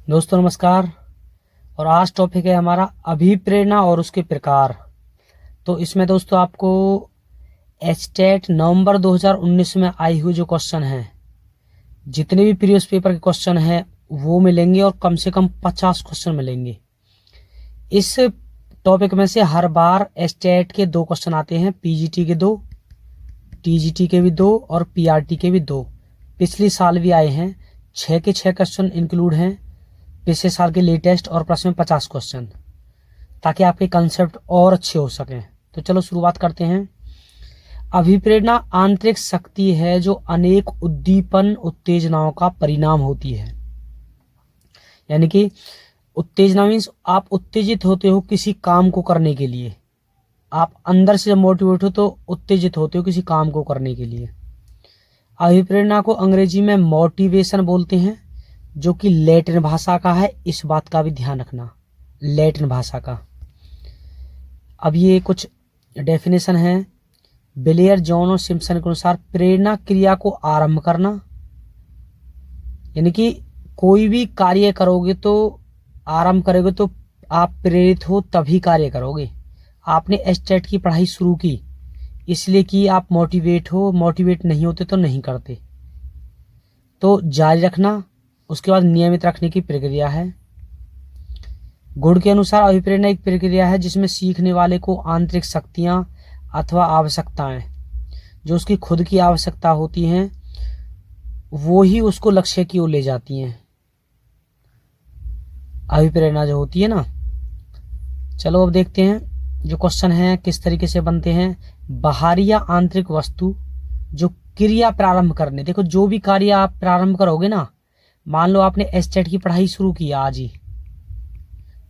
दोस्तों नमस्कार। और आज टॉपिक है हमारा अभिप्रेरणा और उसके प्रकार। तो इसमें दोस्तों आपको एचटेट नवंबर 2019 में आई हुई जो क्वेश्चन है, जितने भी प्रीवियस पेपर के क्वेश्चन हैं वो मिलेंगे और कम से कम 50 क्वेश्चन मिलेंगे। इस टॉपिक में से हर बार एचटेट के 2 क्वेश्चन आते हैं, पीजीटी के 2, टीजीटी के भी 2 और पीआरटी के भी 2। पिछले साल भी आए हैं, 6 के 6 क्वेश्चन इंक्लूड हैं पिछले साल के लेटेस्ट और प्लस में 50 क्वेश्चन, ताकि आपके कंसेप्ट और अच्छे हो सकें। तो चलो शुरुआत करते हैं। अभिप्रेरणा आंतरिक शक्ति है जो अनेक उद्दीपन उत्तेजनाओं का परिणाम होती है। यानी कि उत्तेजना मीन्स आप उत्तेजित होते हो किसी काम को करने के लिए। आप अंदर से जब मोटिवेट हो तो उत्तेजित होते हो किसी काम को करने के लिए। अभिप्रेरणा को अंग्रेजी में मोटिवेशन बोलते हैं, जो कि लैटिन भाषा का है। इस बात का भी ध्यान रखना, लैटिन भाषा का। अब ये कुछ डेफिनेशन है। बिलियर, जॉन और सिम्पसन के अनुसार प्रेरणा क्रिया को आरंभ करना, यानी कि कोई भी कार्य करोगे तो आरंभ करोगे तो आप प्रेरित हो तभी कार्य करोगे। आपने एस्टेट की पढ़ाई शुरू की इसलिए कि आप मोटिवेट हो, मोटिवेट नहीं होते तो नहीं करते। तो जारी रखना, उसके बाद नियमित रखने की प्रक्रिया है। गुण के अनुसार अभिप्रेरणा एक प्रक्रिया है जिसमें सीखने वाले को आंतरिक शक्तियां अथवा आवश्यकताएं, जो उसकी खुद की आवश्यकता होती हैं, वो ही उसको लक्ष्य की ओर ले जाती हैं। अभिप्रेरणा जो होती है ना। चलो अब देखते हैं जो क्वेश्चन है किस तरीके से बनते हैं। बाहरी या आंतरिक वस्तु जो क्रिया प्रारंभ करने, देखो जो भी कार्य आप प्रारंभ करोगे ना, मान लो आपने एस्टेट की पढ़ाई शुरू की आज ही,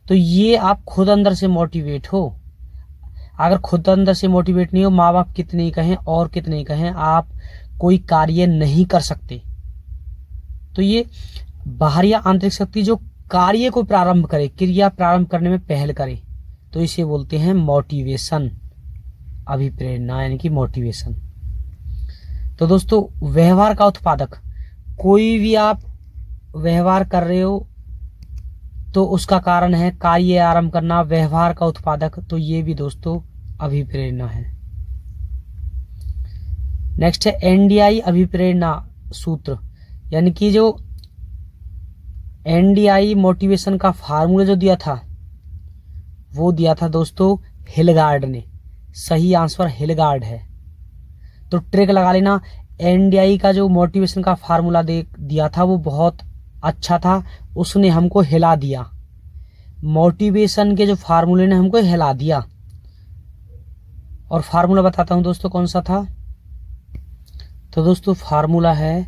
तो ये आप खुद अंदर से मोटिवेट हो। अगर खुद अंदर से मोटिवेट नहीं हो, माँ बाप कितने ही कहें और कितने ही कहें, आप कोई कार्य नहीं कर सकते। तो ये बाहरी या आंतरिक शक्ति जो कार्य को प्रारंभ करे, क्रिया प्रारंभ करने में पहल करे, तो इसे बोलते हैं मोटिवेशन। अभिप्रेरणा यानी कि मोटिवेशन। तो दोस्तों व्यवहार का उत्पादक, कोई भी आप व्यवहार कर रहे हो तो उसका कारण है कार्य आरंभ करना, व्यवहार का उत्पादक, तो ये भी दोस्तों अभिप्रेरणा है। नेक्स्ट है एनडीआई अभिप्रेरणा सूत्र, यानी कि जो एनडीआई मोटिवेशन का फार्मूला जो दिया था वो दिया था दोस्तों हिलगार्ड ने। सही आंसर हिलगार्ड है। तो ट्रिक लगा लेना, एनडीआई का जो मोटिवेशन का फार्मूला दिया था वो बहुत अच्छा था, उसने हमको हिला दिया। मोटिवेशन के जो फार्मूले ने हमको हिला दिया। और फार्मूला बताता हूं दोस्तों कौन सा था। तो दोस्तों फार्मूला है,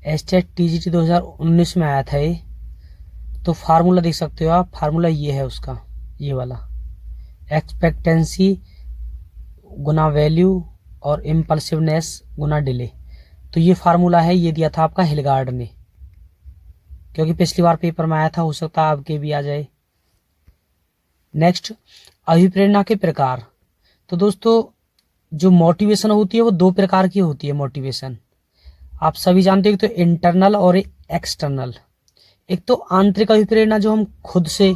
एस्टेट टीजीटी 2019 में आया था ये। तो फार्मूला देख सकते हो आप, फार्मूला ये है उसका, ये वाला, एक्सपेक्टेंसी गुना वैल्यू और इम्पल्सिवनेस गुना डिले। तो ये फार्मूला है, ये दिया था आपका हिलगार्ड ने, क्योंकि पिछली बार पेपर में आया था, हो सकता है आपके भी आ जाए। नेक्स्ट अभिप्रेरणा के प्रकार। तो दोस्तों जो मोटिवेशन होती है वो 2 प्रकार की होती है। मोटिवेशन आप सभी जानते हो, एक तो इंटरनल और एक एक्सटर्नल। एक तो आंतरिक अभिप्रेरणा जो हम खुद से,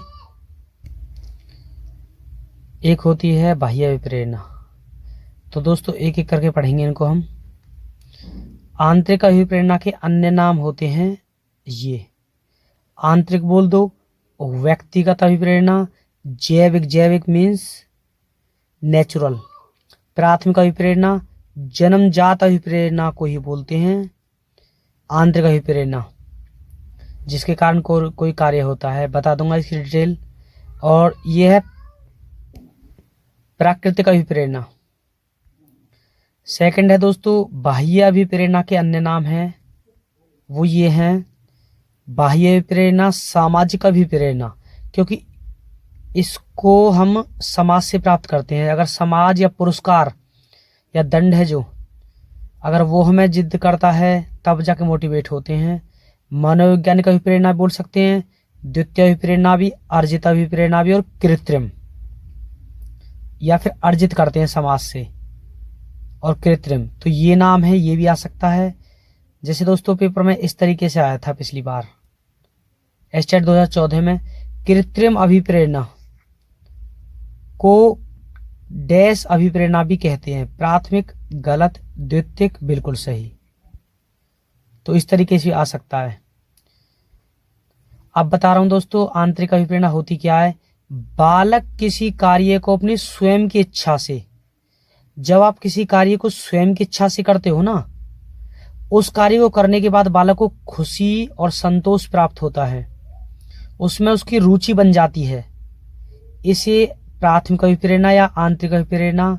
एक होती है बाह्य अभिप्रेरणा। तो दोस्तों एक एक करके पढ़ेंगे इनको हम। आंतरिक अभिप्रेरणा के अन्य नाम होते हैं ये। आंतरिक बोल दो, व्यक्तिगत अभिप्रेरणा, जैविक मीन्स नेचुरल। प्राथमिक अभिप्रेरणा, जन्मजात अभिप्रेरणा को ही बोलते हैं आंतरिक अभिप्रेरणा, जिसके कारण कोई कार्य होता है। बता दूंगा इसकी डिटेल। और यह है प्राकृतिक अभिप्रेरणा। सेकंड है दोस्तों बाह्य अभिप्रेरणा के अन्य नाम हैं, वो ये हैं बाह्य अभिप्रेरणा, सामाजिक अभिप्रेरणा, क्योंकि इसको हम समाज से प्राप्त करते हैं। अगर समाज या पुरस्कार या दंड है जो, अगर वो हमें जिद करता है तब जाके मोटिवेट होते हैं। मनोवैज्ञानिक अभिप्रेरणा बोल सकते हैं, द्वितीय अभिप्रेरणा भी, अर्जित अभिप्रेरणा भी, और कृत्रिम, या फिर अर्जित करते हैं समाज से, और कृत्रिम। तो ये नाम है, ये भी आ सकता है। जैसे दोस्तों पेपर में इस तरीके से आया था पिछली बार। एस्टेट 2014 में कृत्रिम अभिप्रेरणा को डैश अभिप्रेरणा भी कहते हैं। प्राथमिक गलत, द्वितीयक बिल्कुल सही। तो इस तरीके से आ सकता है। अब बता रहा हूं दोस्तों, आंतरिक अभिप्रेरणा होती क्या है। बालक किसी कार्य को अपनी स्वयं की इच्छा से, जब आप किसी कार्य को स्वयं की इच्छा से करते हो ना, उस कार्य को करने के बाद बालक को खुशी और संतोष प्राप्त होता है, उसमें उसकी रुचि बन जाती है। इसे प्राथमिक अभिप्रेरणा या आंतरिक अभिप्रेरणा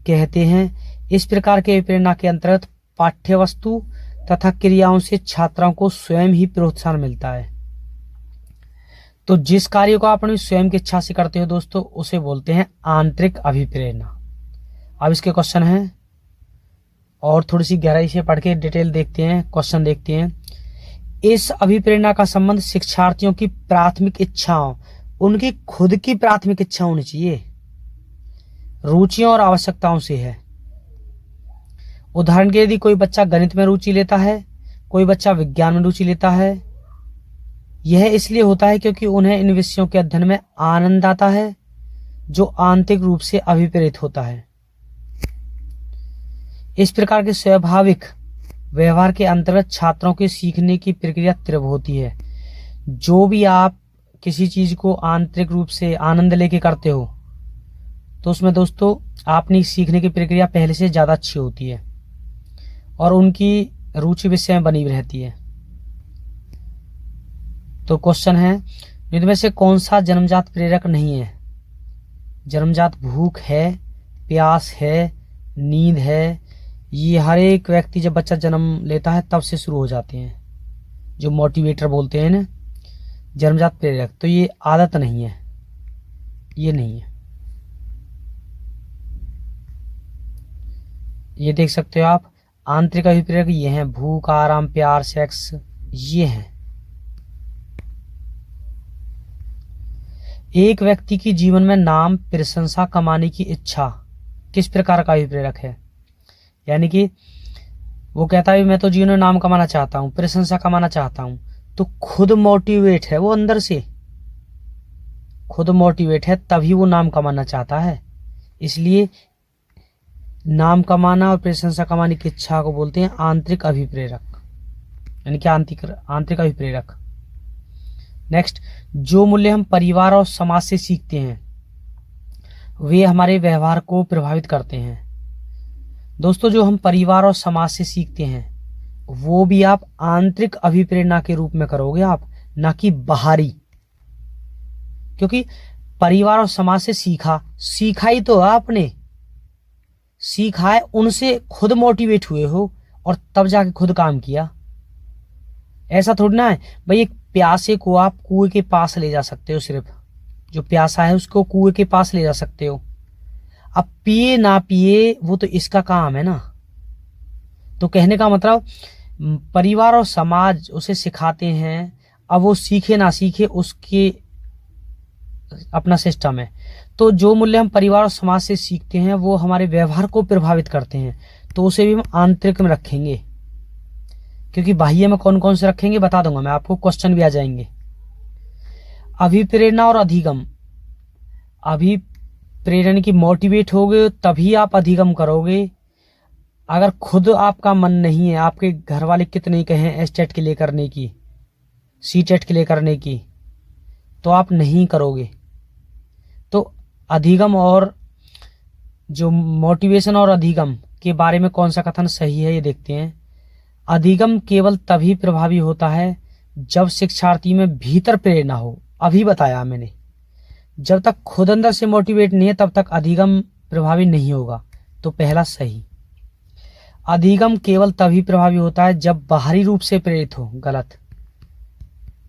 कहते हैं। इस प्रकार के अभिप्रेरणा के अंतर्गत पाठ्य वस्तु तथा क्रियाओं से छात्रों को स्वयं ही प्रोत्साहन मिलता है। तो जिस कार्य को आप अपनी स्वयं की इच्छा से करते हो दोस्तों, उसे बोलते हैं आंतरिक अभिप्रेरणा। अब इसके क्वेश्चन हैं और थोड़ी सी गहराई से पढ़ के डिटेल देखते हैं, क्वेश्चन देखते हैं। इस अभिप्रेरणा का संबंध शिक्षार्थियों की प्राथमिक इच्छाओं, उनकी खुद की प्राथमिक इच्छा होनी चाहिए, रुचियों और आवश्यकताओं से है। उदाहरण के लिए यदि कोई बच्चा गणित में रुचि लेता है, कोई बच्चा विज्ञान में रुचि लेता है, यह इसलिए होता है क्योंकि उन्हें इन विषयों के अध्ययन में आनंद आता है, जो आंतरिक रूप से अभिप्रेरित होता है। इस प्रकार के स्वाभाविक व्यवहार के अंतर्गत छात्रों के सीखने की प्रक्रिया तीव्र होती है। जो भी आप किसी चीज को आंतरिक रूप से आनंद लेके करते हो, तो उसमें दोस्तों आपकी सीखने की प्रक्रिया पहले से ज्यादा अच्छी होती है और उनकी रुचि विषय में बनी रहती है। तो क्वेश्चन है, इनमें से कौन सा जन्मजात प्रेरक नहीं है। जन्मजात भूख है, प्यास है, नींद है, ये हर एक व्यक्ति जब बच्चा जन्म लेता है तब से शुरू हो जाते हैं, जो मोटिवेटर बोलते हैं ना, जन्मजात प्रेरक। तो ये आदत नहीं है, ये नहीं है। ये देख सकते हो आप, आंतरिक अभिप्रेरक ये हैं, भूख, आराम, प्यार, सेक्स, ये हैं। एक व्यक्ति की जीवन में नाम, प्रशंसा कमाने की इच्छा किस प्रकार का अभिप्रेरक है। यानी कि वो कहता है मैं तो जीवन में नाम कमाना चाहता हूं, प्रशंसा कमाना चाहता हूं, तो खुद मोटिवेट है, वो अंदर से खुद मोटिवेट है, तभी वो नाम कमाना चाहता है। इसलिए नाम कमाना और प्रशंसा कमाने की इच्छा को बोलते हैं आंतरिक अभिप्रेरक, यानी कि आंतरिक अभिप्रेरक। नेक्स्ट, जो मूल्य हम परिवार और समाज से सीखते हैं वे हमारे व्यवहार को प्रभावित करते हैं। दोस्तों, जो हम परिवार और समाज से सीखते हैं वो भी आप आंतरिक अभिप्रेरणा के रूप में करोगे आप, ना कि बाहरी। क्योंकि परिवार और समाज से सीखा ही तो आपने, सीखा है उनसे, खुद मोटिवेट हुए हो और तब जाके खुद काम किया। ऐसा थोड़ी ना है भाई, एक प्यासे को आप कुएं के पास ले जा सकते हो, सिर्फ जो प्यासा है उसको कुएं के पास ले जा सकते हो। अब पिए ना पिए वो तो इसका काम है ना। तो कहने का मतलब परिवार और समाज उसे सिखाते हैं, अब वो सीखे ना सीखे उसके अपना सिस्टम है। तो जो मूल्य हम परिवार और समाज से सीखते हैं वो हमारे व्यवहार को प्रभावित करते हैं, तो उसे भी हम आंतरिक में रखेंगे। क्योंकि बाह्य में कौन कौन से रखेंगे बता दूंगा मैं आपको, क्वेश्चन भी आ जाएंगे। अभिप्रेरणा और अधिगम। अभिप्रेरणा की मोटिवेट होगे तभी आप अधिगम करोगे। अगर खुद आपका मन नहीं है, आपके घर वाले कितने कहें एस्टेट के लिए करने की, सीटेट के लिए करने की, तो आप नहीं करोगे। तो अधिगम और जो मोटिवेशन और अधिगम के बारे में कौन सा कथन सही है ये देखते हैं। अधिगम केवल तभी प्रभावी होता है जब शिक्षार्थी में भीतर प्रेरणा हो। अभी बताया मैंने, जब तक खुद अंदर से मोटिवेट नहीं है तब तक अधिगम प्रभावी नहीं होगा। तो पहला सही। अधिगम केवल तभी प्रभावी होता है जब बाहरी रूप से प्रेरित हो। गलत।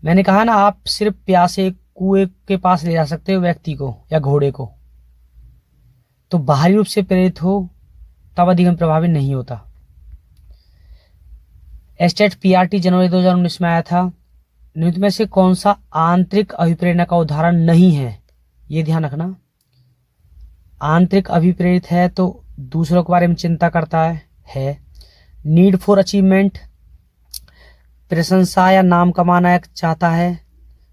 मैंने कहा ना, आप सिर्फ प्यासे कुएं के पास ले जा सकते हो व्यक्ति को या घोड़े को, तो बाहरी रूप से प्रेरित हो तब अधिगम प्रभावी नहीं होता। एस्टेट पीआरटी जनवरी 2019 में आया था। निम्न में से कौन सा आंतरिक अभिप्रेरणा का उदाहरण नहीं है, ये ध्यान रखना। आंतरिक अभिप्रेरित है तो दूसरों के बारे में चिंता करता है। नीड फॉर अचीवमेंट, प्रशंसा या नाम कमाना चाहता है,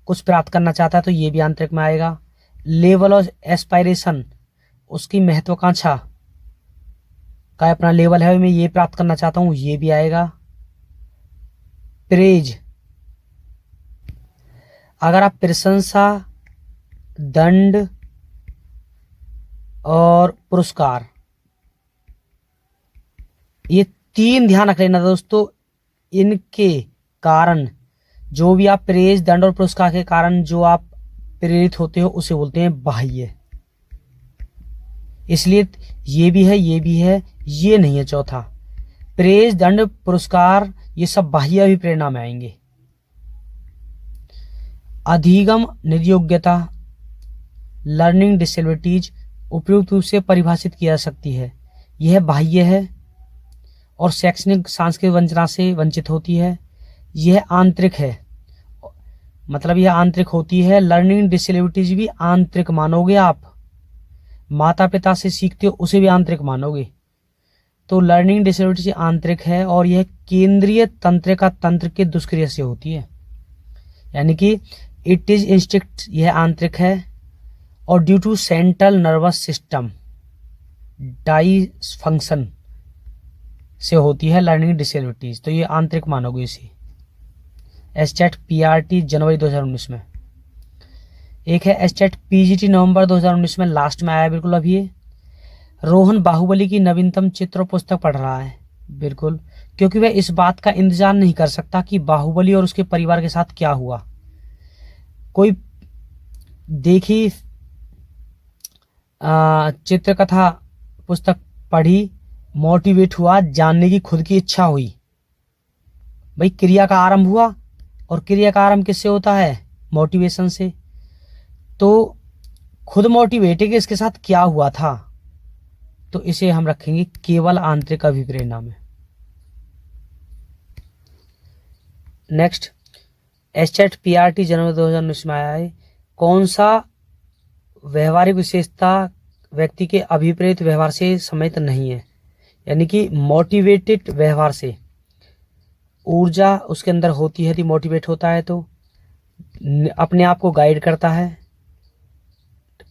कुछ प्राप्त करना चाहता है तो ये भी आंतरिक में आएगा। लेवल ऑफ एस्पायरेशन, उसकी महत्वाकांक्षा का अपना लेवल है, मैं ये प्राप्त करना चाहता हूँ, ये भी आएगा। प्रेज, अगर आप प्रशंसा, दंड और पुरस्कार, ये तीन ध्यान रख लेना दोस्तों। इनके कारण जो भी आप प्रेज, दंड और पुरस्कार के कारण जो आप प्रेरित होते हो उसे बोलते हैं बाह्य। इसलिए ये भी है, ये भी है, ये नहीं है चौथा। प्रेज, दंड, पुरस्कार ये सब बाह्य अभिप्रेरणा में आएंगे। अधिगम निर्योग्यता, लर्निंग डिसेबिलिटीज उपयुक्त रूप से परिभाषित किया जा सकती है। यह बाह्य है और शैक्षणिक सांस्कृतिक वंचना से वंचित होती है। यह आंतरिक है, मतलब यह आंतरिक होती है। लर्निंग डिसेबिलिटीज भी आंतरिक मानोगे आप, माता पिता से सीखते हो उसे भी आंतरिक मानोगे। तो लर्निंग डिसेबिलिटी आंतरिक है और यह केंद्रीय तंत्रिका तंत्र के दुष्क्रिया से होती है, यानी कि इट इज इंस्टिंक्ट, यह आंतरिक है। और due to central nervous system dysfunction से होती है लर्निंग डिसेबिलिटीज, तो ये आंतरिक मानोगे इसे। एस्टेट पीआरटी जनवरी 2019 में। एक है एस्टेट पीजीटी नवंबर 2019 में, लास्ट में आया बिल्कुल अभी ये। रोहन बाहुबली की नवीनतम चित्र पुस्तक पढ़ रहा है, बिल्कुल, क्योंकि वह इस बात का इंतजार नहीं कर सकता कि बाहुबली और उसके परिवार के साथ क्या हुआ। कोई देखी चित्रकथा पुस्तक पढ़ी, मोटिवेट हुआ, जानने की खुद की इच्छा हुई, भाई क्रिया का आरंभ हुआ, और क्रिया का आरंभ किससे होता है? मोटिवेशन से। तो खुद मोटिवेट है कि इसके साथ क्या हुआ था, तो इसे हम रखेंगे केवल आंतरिक अभिप्रेरणा में। नेक्स्ट, एस्टेट पीआरटी जनवरी 2019 में आया है। कौन सा व्यवहारिक विशेषता व्यक्ति के अभिप्रेत व्यवहार से संबंधित नहीं है, यानी कि मोटिवेटेड व्यवहार से। ऊर्जा उसके अंदर होती है यदि मोटिवेट होता है तो, अपने आप को गाइड करता है,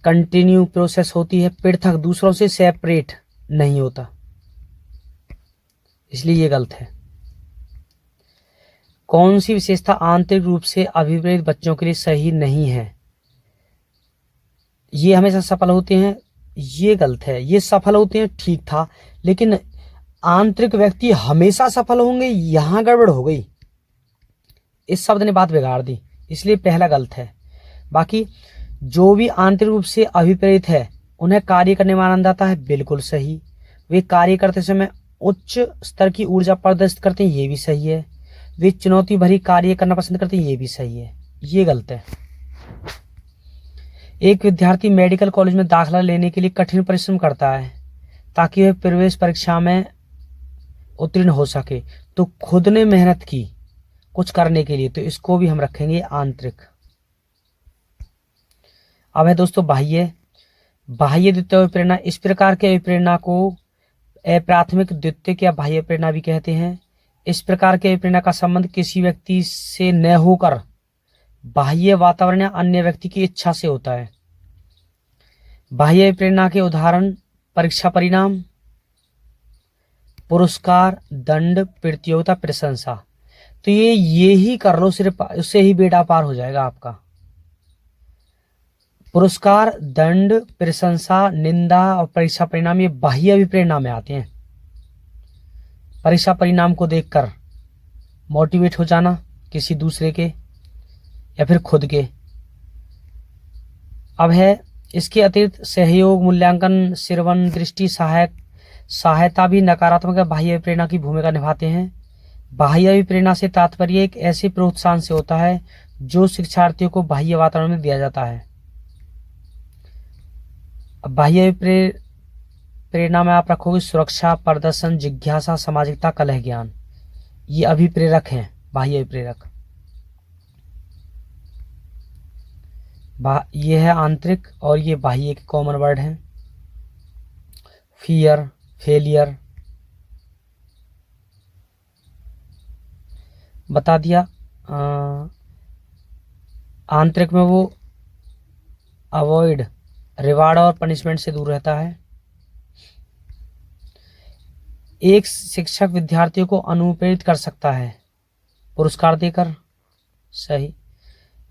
कंटिन्यू प्रोसेस होती है, पृथक दूसरों से सेपरेट नहीं होता, इसलिए ये गलत है। कौन सी विशेषता आंतरिक रूप से अभिप्रेत बच्चों के लिए सही नहीं है? ये हमेशा सफल होते हैं, ये गलत है। ये सफल होते हैं, ठीक था, लेकिन आंतरिक व्यक्ति हमेशा सफल होंगे, यहां गड़बड़ हो गई, इस शब्द ने बात बिगाड़ दी, इसलिए पहला गलत है। बाकी जो भी आंतरिक रूप से अभिप्रेत है उन्हें कार्य करने में आनंद आता है, बिल्कुल सही। वे कार्य करते समय उच्च स्तर की ऊर्जा प्रदर्शित करते हैं, ये भी सही है। वे चुनौती भरी कार्य करना पसंद करते हैं, ये भी सही है। ये गलत है। एक विद्यार्थी मेडिकल कॉलेज में दाखिला लेने के लिए कठिन परिश्रम करता है ताकि वह प्रवेश परीक्षा में उत्तीर्ण हो सके, तो खुद ने मेहनत की कुछ करने के लिए, तो इसको भी हम रखेंगे आंतरिक। अब है दोस्तों बाह्य। बाह्य द्वितीय अभिप्रेरणा, इस प्रकार के अभिप्रेरणा को अप्राथमिक द्वितीयक या बाह्य प्रेरणा भी कहते हैं। इस प्रकार के अभिप्रेरणा का संबंध किसी व्यक्ति से न होकर बाह्य वातावरण या अन्य व्यक्ति की इच्छा से होता है। बाह्य प्रेरणा के उदाहरण परीक्षा परिणाम, पुरस्कार, दंड, प्रतियोगिता, प्रशंसा। तो ये ही कर लो, सिर्फ उससे ही बेड़ा पार हो जाएगा आपका। पुरस्कार, दंड, प्रशंसा, निंदा और परीक्षा परिणाम ये बाह्य अभिप्रेरणा में आते हैं। परीक्षा परिणाम को देखकर मोटिवेट हो जाना किसी दूसरे के या फिर खुद के। अब है इसके अतिरिक्त सहयोग, मूल्यांकन, श्रवण, दृष्टि सहायता भी नकारात्मक बाह्य अभिप्रेरणा की भूमिका निभाते हैं। बाह्य अभिप्रेरणा से तात्पर्य एक ऐसे प्रोत्साहन से होता है जो शिक्षार्थियों को बाह्य वातावरण में दिया जाता है। अब बाह्य प्रेरणा में आप रखोगे सुरक्षा, प्रदर्शन, जिज्ञासा, सामाजिकता, कलह, ज्ञान। ये अभिप्रेरक हैं, बाह्य अभिप्रेरक। ये है आंतरिक और ये बाह्य के कॉमन वर्ड हैं। फियर, फेलियर बता दिया। आंतरिक में वो अवॉइड रिवार्ड और पनिशमेंट से दूर रहता है। एक शिक्षक विद्यार्थियों को अनुप्रेरित कर सकता है पुरस्कार देकर, सही,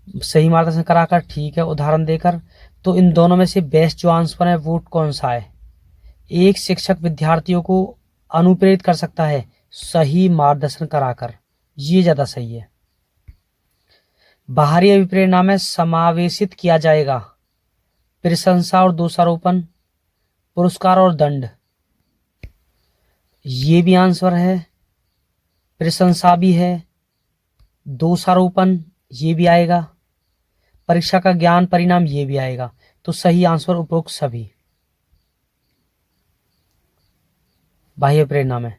सही मार्गदर्शन कराकर, ठीक है, उदाहरण देकर। तो इन दोनों में से बेस्ट जो आंसर है वो कौन सा है? एक शिक्षक विद्यार्थियों को अनुप्रेरित कर सकता है सही मार्गदर्शन कराकर, ये ज्यादा सही है। बाहरी अभिप्रेरणा में समावेशित किया जाएगा प्रशंसा और दोषारोपण, पुरस्कार और दंड, ये भी आंसर है। प्रशंसा भी है, दोषारोपण ये भी आएगा, परीक्षा का ज्ञान परिणाम ये भी आएगा। तो सही आंसर उपरोक्त सभी। बाह्य प्रेरणा में,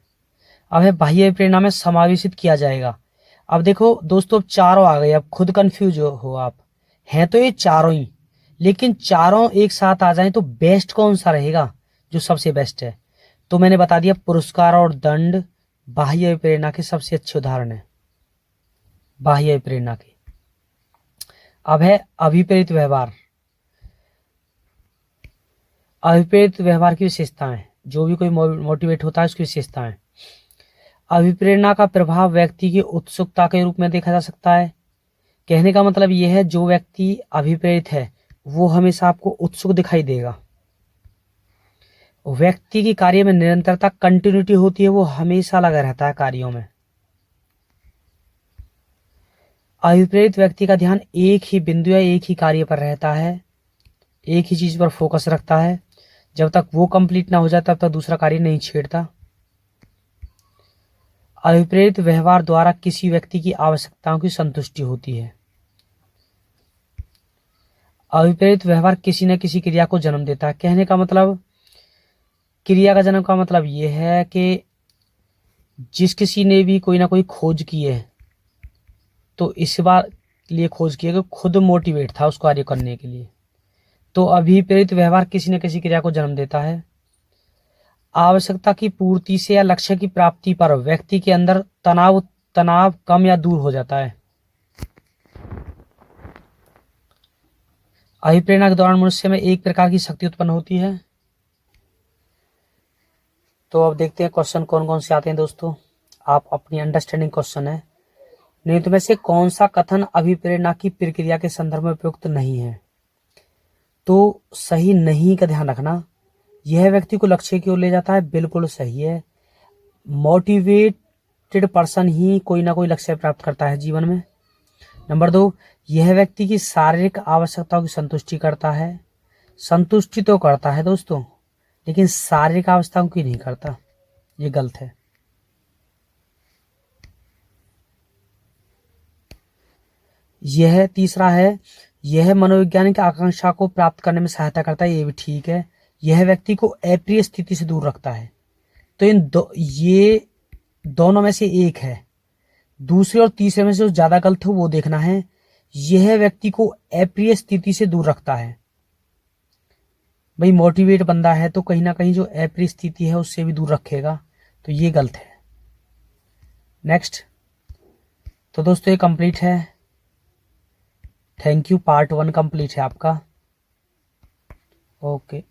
अब है बाह्य प्रेरणा में समावेशित किया जाएगा। अब देखो दोस्तों, अब चारों आ गए, अब खुद कंफ्यूज हो आप, हैं तो ये चारों ही, लेकिन चारों एक साथ आ जाएं तो बेस्ट कौन सा रहेगा, जो सबसे बेस्ट है? तो मैंने बता दिया पुरस्कार और दंड बाह्य प्रेरणा के सबसे अच्छे उदाहरण है, बाह्य प्रेरणा के। अब है अभिप्रेरित व्यवहार। अभिप्रेरित व्यवहार की विशेषताएं, जो भी कोई मोटिवेट होता है उसकी विशेषताएं। अभिप्रेरणा का प्रभाव व्यक्ति की उत्सुकता के रूप में देखा जा सकता है। कहने का मतलब यह है, जो व्यक्ति अभिप्रेरित है वो हमेशा आपको उत्सुक दिखाई देगा। व्यक्ति की कार्य में निरंतरता, कंटिन्यूटी होती है, वो हमेशा लगा रहता है कार्यों में। अभिप्रेरित व्यक्ति का ध्यान एक ही बिंदु या एक ही कार्य पर रहता है, एक ही चीज पर फोकस रखता है। जब तक वो कंप्लीट ना हो जाता तब तक दूसरा कार्य नहीं छेड़ता। अभिप्रेरित व्यवहार द्वारा किसी व्यक्ति की आवश्यकताओं की संतुष्टि होती है। अभिप्रेरित व्यवहार किसी न किसी क्रिया को जन्म देता है। कहने का मतलब, क्रिया का जन्म का मतलब यह है कि जिस किसी ने भी कोई ना कोई खोज की है, तो इस बार लिए खोज की है कि खुद मोटिवेट था उस कार्य करने के लिए। तो अभिप्रेरित व्यवहार किसी न किसी क्रिया को जन्म देता है। आवश्यकता की पूर्ति से या लक्ष्य की प्राप्ति पर व्यक्ति के अंदर तनाव कम या दूर हो जाता है। अभिप्रेरणा के दौरान मनुष्य में एक प्रकार की शक्ति उत्पन्न होती है। तो अब देखते हैं क्वेश्चन कौन कौन से आते हैं दोस्तों, आप अपनी अंडरस्टैंडिंग क्वेश्चन है। निम्न में से कौन सा कथन अभिप्रेरणा की प्रक्रिया के संदर्भ में उपयुक्त नहीं है? तो सही नहीं का ध्यान रखना। यह व्यक्ति को लक्ष्य की ओर ले जाता है, बिल्कुल सही है। मोटिवेटेड पर्सन ही कोई ना कोई लक्ष्य प्राप्त करता है जीवन में। नंबर 2, यह व्यक्ति की शारीरिक आवश्यकताओं की संतुष्टि करता है। संतुष्टि तो करता है दोस्तों, लेकिन शारीरिक आवश्यकताओं की नहीं करता, ये गलत है। यह तीसरा है, यह मनोवैज्ञानिक आकांक्षा को प्राप्त करने में सहायता करता है, ये भी ठीक है। यह व्यक्ति को अप्रिय स्थिति से दूर रखता है। तो ये दोनों में से एक है। दूसरे और तीसरे में से जो ज्यादा गलत हो वो देखना है। यह व्यक्ति को अप्रिय स्थिति से दूर रखता है। भाई मोटिवेट बंदा है तो कहीं ना कहीं जो अप्रिय स्थिति है उससे भी दूर रखेगा, तो ये गलत है। नेक्स्ट, तो दोस्तों ये कंप्लीट है। थैंक यू, पार्ट 1 कंप्लीट है आपका। ओके।